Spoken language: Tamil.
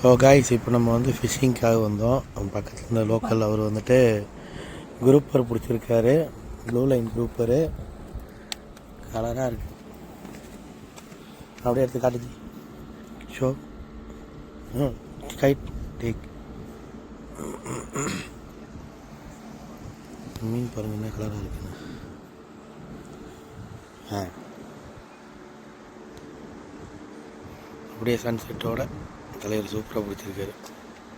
ஸோ காய்ஸ், இப்போ நம்ம வந்து ஃபிஷ்ஷிங்க்காக வந்தோம். பக்கத்தில் இருந்த லோக்கல் அவர் வந்துட்டு குரூப்பர் பிடிச்சிருக்காரு. ப்ளூ லைன் குரூப்பரு கலராக இருக்குது. அப்படியே எடுத்து காட்டுச்சு. ஷோ கைட் டேக். மீன் பாருங்க என்ன கலராக இருக்குன்னு. அப்படியே சன்செட்டோட தலைவர் சூப்பராக பிடிச்சிருக்காரு.